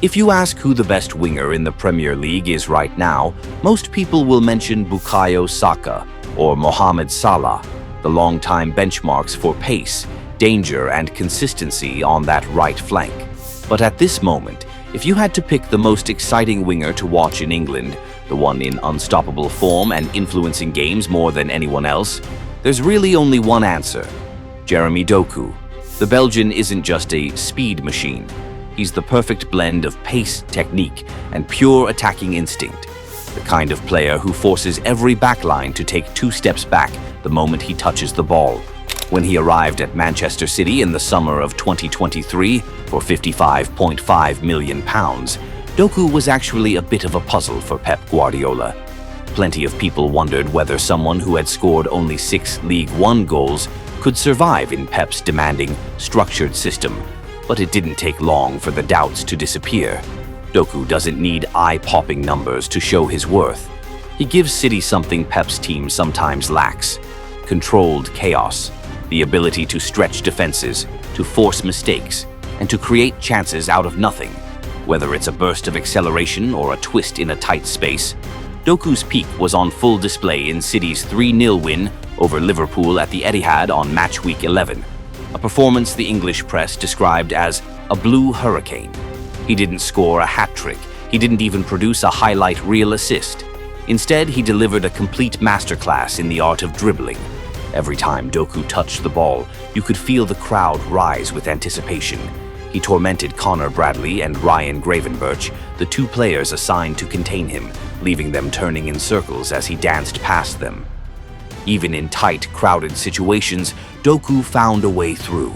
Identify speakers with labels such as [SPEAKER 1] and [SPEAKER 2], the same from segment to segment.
[SPEAKER 1] If you ask who the best winger in the Premier League is right now, most people will mention Bukayo Saka or Mohamed Salah, the long-time benchmarks for pace, danger, and consistency on that right flank. But at this moment, if you had to pick the most exciting winger to watch in England, the one in unstoppable form and influencing games more than anyone else, there's really only one answer: Jeremy Doku. The Belgian isn't just a speed machine. He's the perfect blend of pace, technique, and pure attacking instinct. The kind of player who forces every backline to take 2 steps back the moment he touches the ball. When he arrived at Manchester City in the summer of 2023 for £55.5 million, Doku was actually a bit of a puzzle for Pep Guardiola. Plenty of people wondered whether someone who had scored only 6 League One goals could survive in Pep's demanding, structured system, but it didn't take long for the doubts to disappear. Doku doesn't need eye-popping numbers to show his worth. He gives City something Pep's team sometimes lacks: controlled chaos, the ability to stretch defenses, to force mistakes, and to create chances out of nothing. Whether it's a burst of acceleration or a twist in a tight space, Doku's peak was on full display in City's 3-0 win over Liverpool at the Etihad on match week 11, a performance the English press described as a blue hurricane. He didn't score a hat-trick. He didn't even produce a highlight reel assist. Instead, he delivered a complete masterclass in the art of dribbling. Every time Doku touched the ball, you could feel the crowd rise with anticipation. He tormented Connor Bradley and Ryan Gravenberch, the 2 players assigned to contain him, leaving them turning in circles as he danced past them. Even in tight, crowded situations, Doku found a way through.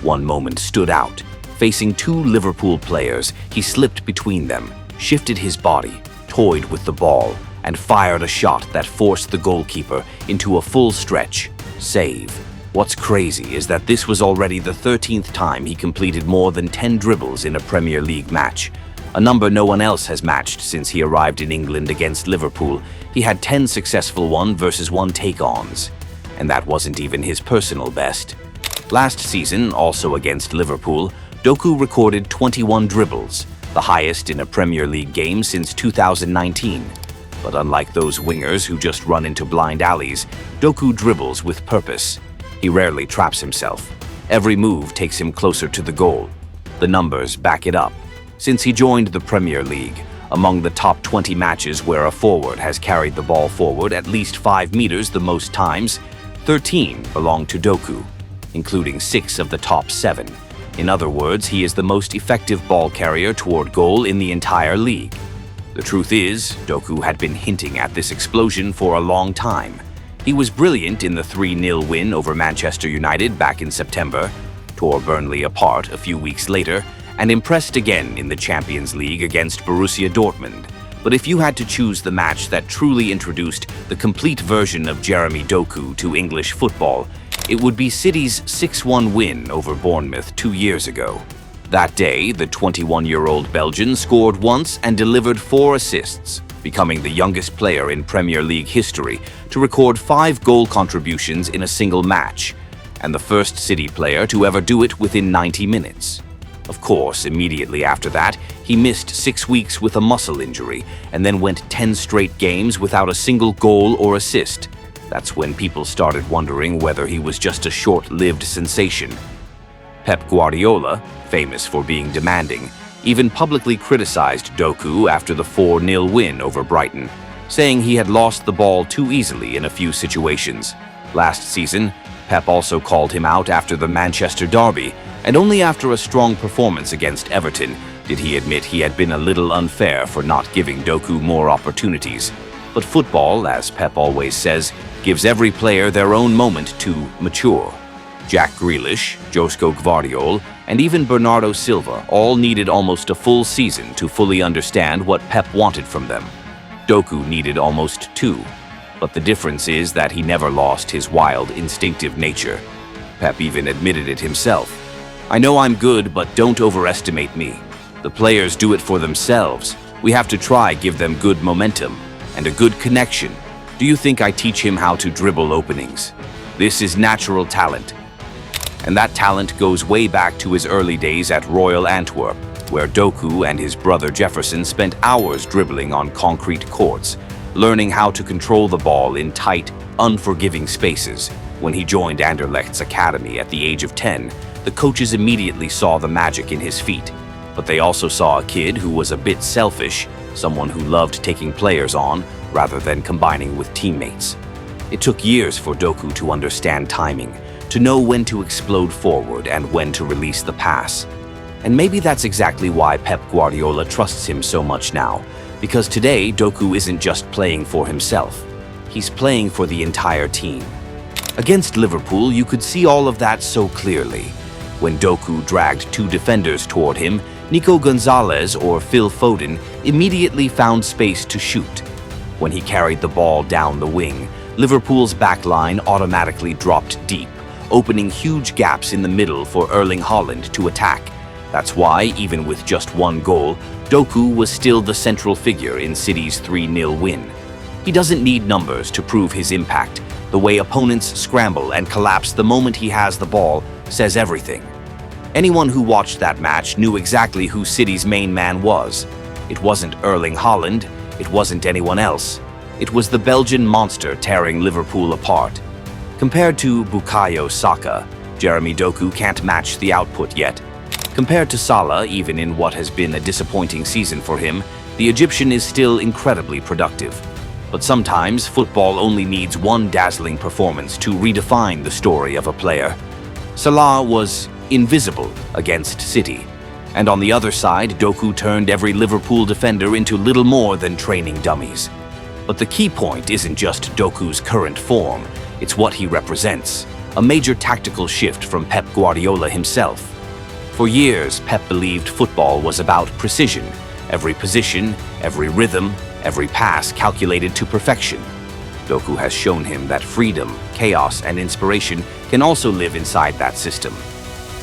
[SPEAKER 1] One moment stood out. Facing 2 Liverpool players, he slipped between them, shifted his body, toyed with the ball, and fired a shot that forced the goalkeeper into a full stretch save. What's crazy is that this was already the 13th time he completed more than 10 dribbles in a Premier League match, a number no one else has matched since he arrived in England against Liverpool. He had 10 successful 1-versus-1 take-ons, and that wasn't even his personal best. Last season, also against Liverpool, Doku recorded 21 dribbles, the highest in a Premier League game since 2019. But unlike those wingers who just run into blind alleys, Doku dribbles with purpose. He rarely traps himself. Every move takes him closer to the goal. The numbers back it up. Since he joined the Premier League, among the top 20 matches where a forward has carried the ball forward at least 5 meters the most times, 13 belong to Doku, including 6 of the top 7. In other words, he is the most effective ball carrier toward goal in the entire league. The truth is, Doku had been hinting at this explosion for a long time. He was brilliant in the 3-0 win over Manchester United back in September, tore Burnley apart a few weeks later, and impressed again in the Champions League against Borussia Dortmund. But if you had to choose the match that truly introduced the complete version of Jeremy Doku to English football, it would be City's 6-1 win over Bournemouth 2 years ago. That day, the 21-year-old Belgian scored once and delivered 4 assists, becoming the youngest player in Premier League history to record 5 goal contributions in a single match, and the first City player to ever do it within 90 minutes. Of course, immediately after that, he missed 6 weeks with a muscle injury and then went 10 straight games without a single goal or assist. That's when people started wondering whether he was just a short-lived sensation. Pep Guardiola, famous for being demanding, even publicly criticized Doku after the 4-0 win over Brighton, saying he had lost the ball too easily in a few situations. Last season, Pep also called him out after the Manchester derby, and only after a strong performance against Everton did he admit he had been a little unfair for not giving Doku more opportunities. But football, as Pep always says, gives every player their own moment to mature. Jack Grealish, Josko Gvardiol, and even Bernardo Silva all needed almost a full season to fully understand what Pep wanted from them. Doku needed almost 2, but the difference is that he never lost his wild, instinctive nature. Pep even admitted it himself. "I know I'm good, but don't overestimate me. The players do it for themselves. We have to try give them good momentum and a good connection. Do you think I teach him how to dribble openings? This is natural talent." And that talent goes way back to his early days at Royal Antwerp. where Doku and his brother Jefferson spent hours dribbling on concrete courts, learning how to control the ball in tight, unforgiving spaces. When he joined Anderlecht's academy at the age of 10, the coaches immediately saw the magic in his feet. But they also saw a kid who was a bit selfish, someone who loved taking players on rather than combining with teammates. It took years for Doku to understand timing, to know when to explode forward and when to release the pass. And maybe that's exactly why Pep Guardiola trusts him so much now, because today Doku isn't just playing for himself. He's playing for the entire team. Against Liverpool, you could see all of that so clearly. When Doku dragged two defenders toward him, Nico Gonzalez or Phil Foden immediately found space to shoot. When he carried the ball down the wing, Liverpool's backline automatically dropped deep, opening huge gaps in the middle for Erling Haaland to attack. That's why, even with just one goal, Doku was still the central figure in City's 3-0 win. He doesn't need numbers to prove his impact. The way opponents scramble and collapse the moment he has the ball says everything. Anyone who watched that match knew exactly who City's main man was. It wasn't Erling Haaland, it wasn't anyone else. It was the Belgian monster tearing Liverpool apart. Compared to Bukayo Saka, Jeremy Doku can't match the output yet. Compared to Salah, even in what has been a disappointing season for him, the Egyptian is still incredibly productive. But sometimes football only needs one dazzling performance to redefine the story of a player. Salah was invisible against City, and on the other side, Doku turned every Liverpool defender into little more than training dummies. But the key point isn't just Doku's current form, it's what he represents, a major tactical shift from Pep Guardiola himself. For years, Pep believed football was about precision, every position, every rhythm, every pass calculated to perfection. Doku has shown him that freedom, chaos, and inspiration can also live inside that system.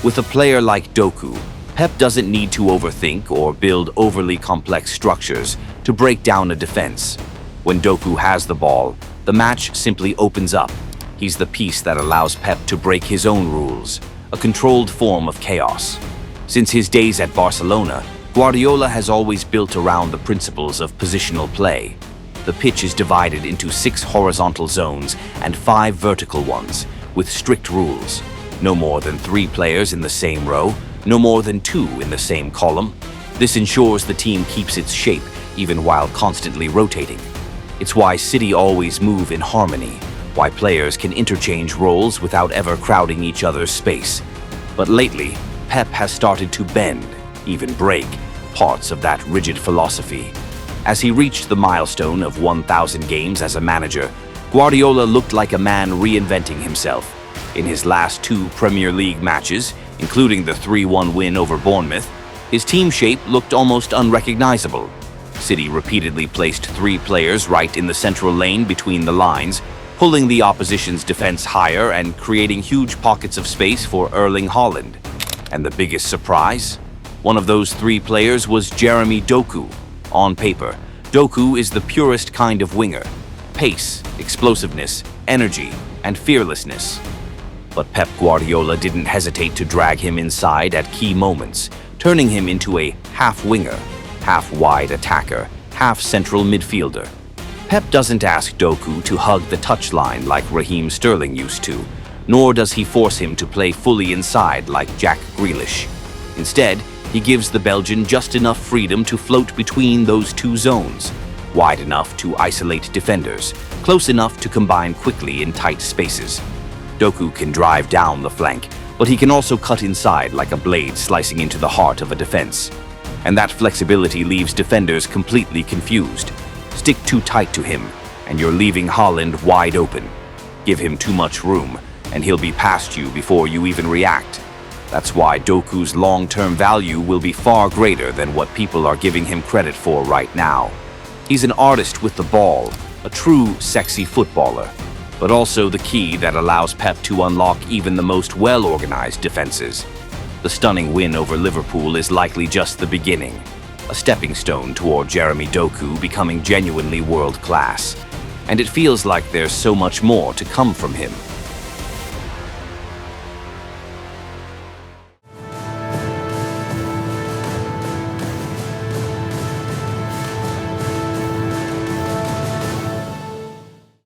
[SPEAKER 1] With a player like Doku, Pep doesn't need to overthink or build overly complex structures to break down a defense. When Doku has the ball, the match simply opens up. He's the piece that allows Pep to break his own rules, a controlled form of chaos. Since his days at Barcelona, Guardiola has always built around the principles of positional play. The pitch is divided into 6 horizontal zones and 5 vertical ones, with strict rules. No more than 3 players in the same row, no more than 2 in the same column. This ensures the team keeps its shape, even while constantly rotating. It's why City always move in harmony, why players can interchange roles without ever crowding each other's space. But lately, Pep has started to bend, even break, parts of that rigid philosophy. As he reached the milestone of 1,000 games as a manager, Guardiola looked like a man reinventing himself. In his last 2 Premier League matches, including the 3-1 win over Bournemouth, his team shape looked almost unrecognizable. City repeatedly placed 3 players right in the central lane between the lines, pulling the opposition's defense higher and creating huge pockets of space for Erling Haaland. And the biggest surprise? One of those 3 players was Jeremy Doku. On paper, Doku is the purest kind of winger. Pace, explosiveness, energy, and fearlessness. But Pep Guardiola didn't hesitate to drag him inside at key moments, turning him into a half-winger, half-wide attacker, half-central midfielder. Pep doesn't ask Doku to hug the touchline like Raheem Sterling used to, nor does he force him to play fully inside like Jack Grealish. Instead, he gives the Belgian just enough freedom to float between those 2 zones, wide enough to isolate defenders, close enough to combine quickly in tight spaces. Doku can drive down the flank, but he can also cut inside like a blade slicing into the heart of a defense. And that flexibility leaves defenders completely confused. Stick too tight to him, and you're leaving Haaland wide open. Give him too much room, and he'll be past you before you even react. That's why Doku's long-term value will be far greater than what people are giving him credit for right now. He's an artist with the ball, a true sexy footballer, but also the key that allows Pep to unlock even the most well-organized defenses. The stunning win over Liverpool is likely just the beginning, a stepping stone toward Jeremy Doku becoming genuinely world-class. And it feels like there's so much more to come from him.